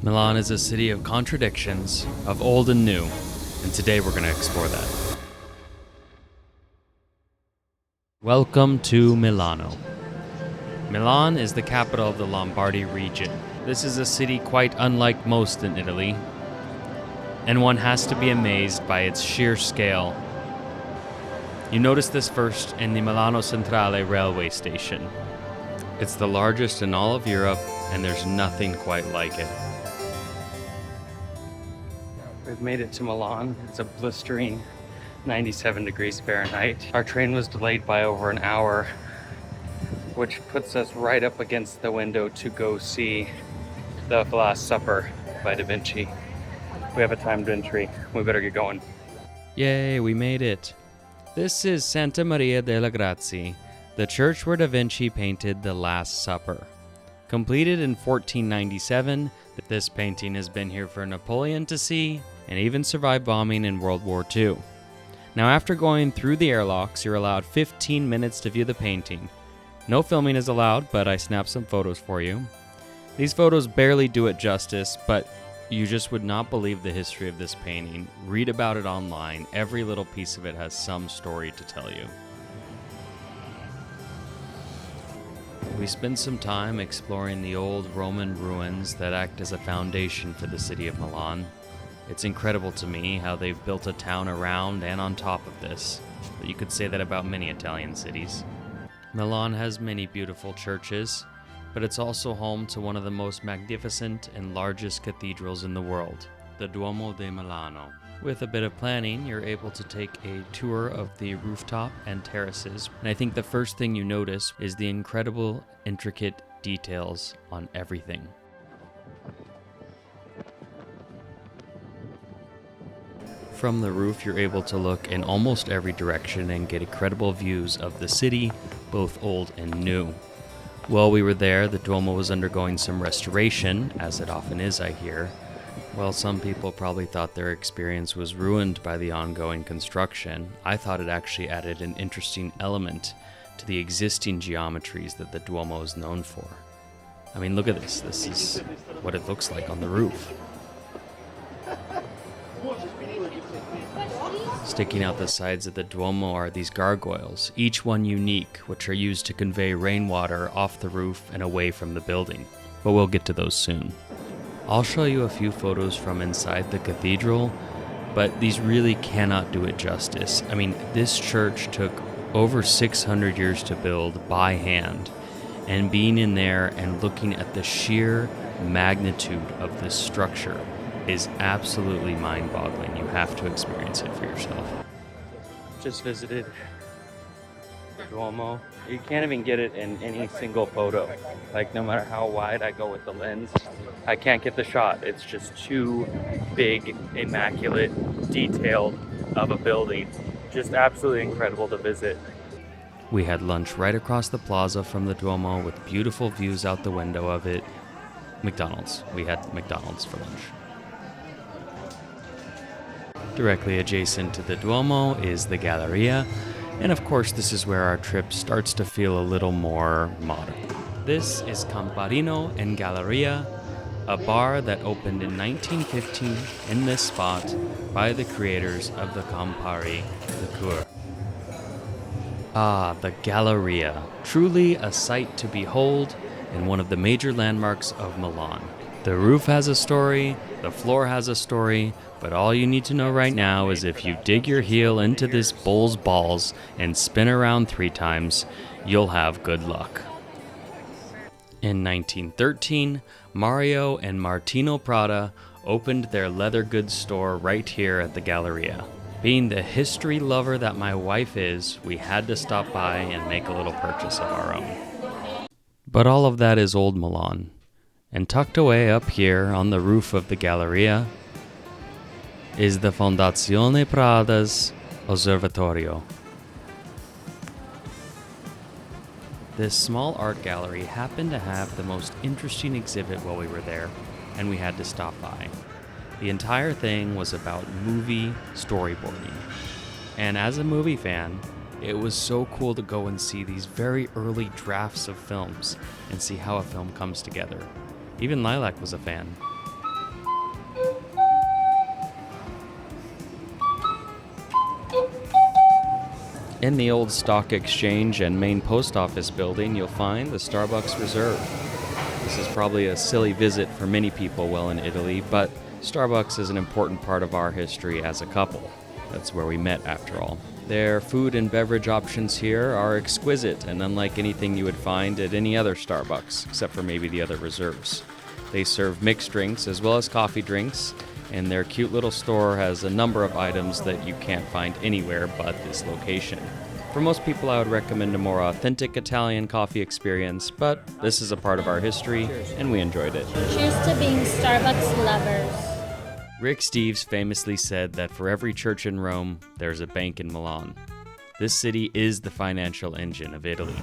Milan is a city of contradictions, of old and new, and today we're going to explore that. Welcome to Milano. Milan is the capital of the Lombardy region. This is a city quite unlike most in Italy, and one has to be amazed by its sheer scale. You notice this first in the Milano Centrale railway station. It's the largest in all of Europe, and there's nothing quite like it. We've made it to Milan. It's a blistering 97 degrees Fahrenheit. Our train was delayed by over an hour, which puts us right up against the window to go see The Last Supper by Da Vinci. We have a timed entry. We better get going. Yay, we made it. This is Santa Maria delle Grazie, the church where Da Vinci painted The Last Supper. Completed in 1497, this painting has been here for Napoleon to see, and even survived bombing in World War II. Now, after going through the airlocks, you're allowed 15 minutes to view the painting. No filming is allowed, but I snapped some photos for you. These photos barely do it justice, but you just would not believe the history of this painting. Read about it online. Every little piece of it has some story to tell you. We spent some time exploring the old Roman ruins that act as a foundation for the city of Milan. It's incredible to me how they've built a town around and on top of this, but you could say that about many Italian cities. Milan has many beautiful churches, but it's also home to one of the most magnificent and largest cathedrals in the world, the Duomo di Milano. With a bit of planning, you're able to take a tour of the rooftop and terraces, and I think the first thing you notice is the incredible, intricate details on everything. From the roof, you're able to look in almost every direction and get incredible views of the city, both old and new. While we were there, the Duomo was undergoing some restoration, as it often is, I hear. While some people probably thought their experience was ruined by the ongoing construction, I thought it actually added an interesting element to the existing geometries that the Duomo is known for. I mean, look at this. This is what it looks like on the roof. Sticking out the sides of the Duomo are these gargoyles, each one unique, which are used to convey rainwater off the roof and away from the building. But we'll get to those soon. I'll show you a few photos from inside the cathedral, but these really cannot do it justice. I mean, this church took over 600 years to build by hand, and being in there and looking at the sheer magnitude of this structure is absolutely mind-boggling. You have to experience it for yourself. Just visited the Duomo. You can't even get it in any single photo. Like, no matter how wide I go with the lens, I can't get the shot. It's just too big, immaculate, detailed of a building. Just absolutely incredible to visit. We had lunch right across the plaza from the Duomo with beautiful views out the window of it. McDonald's. We had McDonald's for lunch. Directly adjacent to the Duomo is the Galleria, and of course this is where our trip starts to feel a little more modern. This is Camparino and Galleria, a bar that opened in 1915 in this spot by the creators of the Campari liqueur. Ah, the Galleria, truly a sight to behold and one of the major landmarks of Milan. The roof has a story, the floor has a story, but all you need to know right now is if you dig your heel into this bull's balls and spin around 3 times, you'll have good luck. In 1913, Mario and Martino Prada opened their leather goods store right here at the Galleria. Being the history lover that my wife is, we had to stop by and make a little purchase of our own. But all of that is old Milan. And tucked away up here on the roof of the Galleria is the Fondazione Prada's Osservatorio. This small art gallery happened to have the most interesting exhibit while we were there, and we had to stop by. The entire thing was about movie storyboarding. And as a movie fan, it was so cool to go and see these very early drafts of films and see how a film comes together. Even Lilac was a fan. In the old stock exchange and main post office building, you'll find the Starbucks Reserve. This is probably a silly visit for many people while in Italy, but Starbucks is an important part of our history as a couple. That's where we met, after all. Their food and beverage options here are exquisite and unlike anything you would find at any other Starbucks, except for maybe the other reserves. They serve mixed drinks as well as coffee drinks, and their cute little store has a number of items that you can't find anywhere but this location. For most people, I would recommend a more authentic Italian coffee experience, but this is a part of our history, and we enjoyed it. Cheers to being Starbucks lovers. Rick Steves famously said that for every church in Rome, there's a bank in Milan. This city is the financial engine of Italy,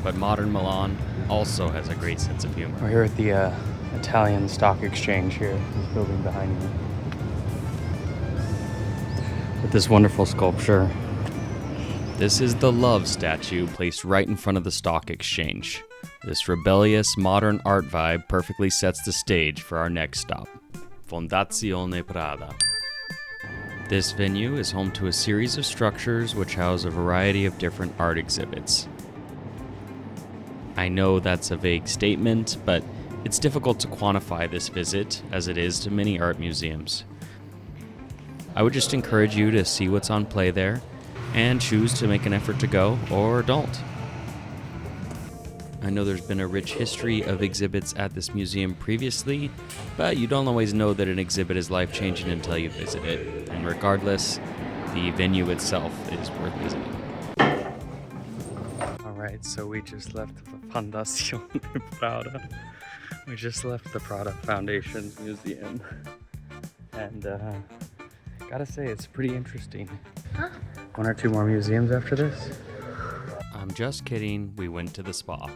but modern Milan also has a great sense of humor. We're here at the Italian Stock Exchange here, this building behind me. With this wonderful sculpture. This is the love statue placed right in front of the stock exchange. This rebellious modern art vibe perfectly sets the stage for our next stop, Fondazione Prada. This venue is home to a series of structures which house a variety of different art exhibits. I know that's a vague statement, but it's difficult to quantify this visit, as it is to many art museums. I would just encourage you to see what's on play there, and choose to make an effort to go, or don't. I know there's been a rich history of exhibits at this museum previously, but you don't always know that an exhibit is life-changing until you visit it. And regardless, the venue itself is worth visiting. Alright, so we just left the Fondazione Prada. We just left the Prada Foundation's museum. And gotta say, it's pretty interesting. Huh? One or two more museums after this? I'm just kidding, we went to the spa.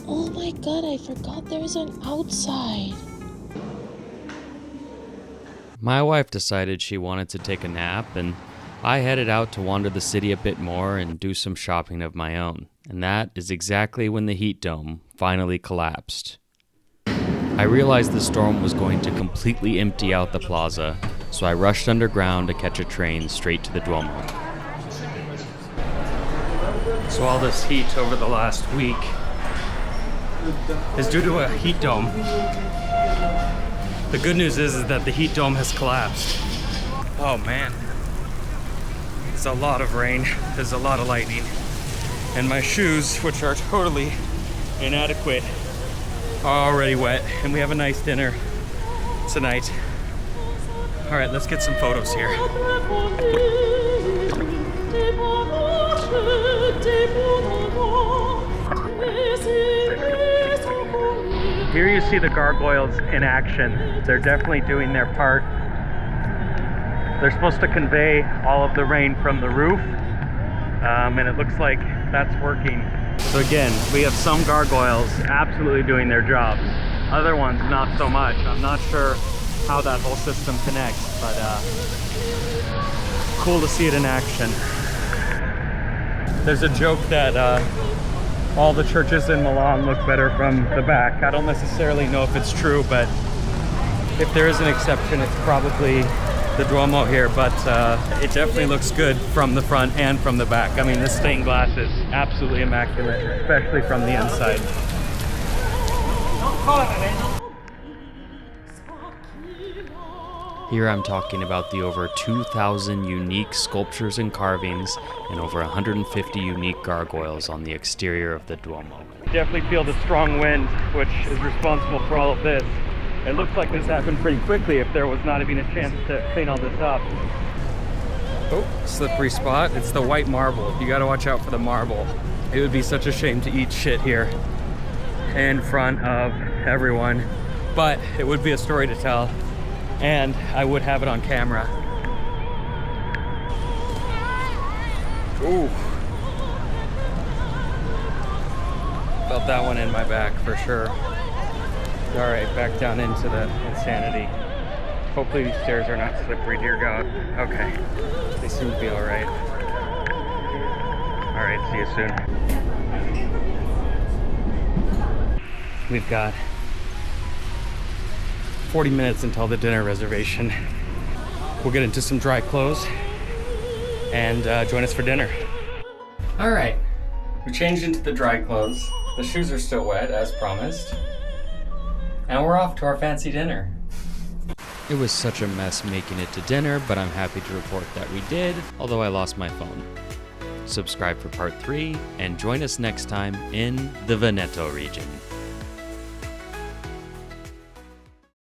Oh my god, I forgot there's an outside. My wife decided she wanted to take a nap, and I headed out to wander the city a bit more and do some shopping of my own. And that is exactly when the heat dome finally collapsed. I realized the storm was going to completely empty out the plaza, so I rushed underground to catch a train straight to the Duomo. So all this heat over the last week is due to a heat dome. The good news is that the heat dome has collapsed. Oh man. It's a lot of rain, there's a lot of lightning. And my shoes, which are totally inadequate, are already wet. And we have a nice dinner tonight. All right, let's get some photos here. Here you see the gargoyles in action. They're definitely doing their part. They're supposed to convey all of the rain from the roof, and it looks like that's working. So again, we have some gargoyles absolutely doing their jobs. Other ones, not so much. I'm not sure how that whole system connects, but cool to see it in action. There's a joke that all the churches in Milan look better from the back. I don't necessarily know if it's true, but if there is an exception, it's probably the Duomo here, but it definitely looks good from the front and from the back. I mean, this stained glass is absolutely immaculate, especially from the inside. Here I'm talking about the over 2,000 unique sculptures and carvings and over 150 unique gargoyles on the exterior of the Duomo. Definitely feel the strong wind, which is responsible for all of this. It looks like this happened pretty quickly if there was not even a chance to clean all this up. Oh, slippery spot. It's the white marble. You gotta watch out for the marble. It would be such a shame to eat shit here in front of everyone, but it would be a story to tell, and I would have it on camera. Ooh. Felt that one in my back for sure. All right, back down into the insanity. Hopefully these stairs are not slippery, dear God. Okay, they seem to be all right. All right, see you soon. We've got 40 minutes until the dinner reservation. We'll get into some dry clothes and join us for dinner. All right, we changed into the dry clothes. The shoes are still wet, as promised. And we're off to our fancy dinner. It was such a mess making it to dinner, but I'm happy to report that we did, although I lost my phone. Subscribe for part 3 and join us next time in the Veneto region.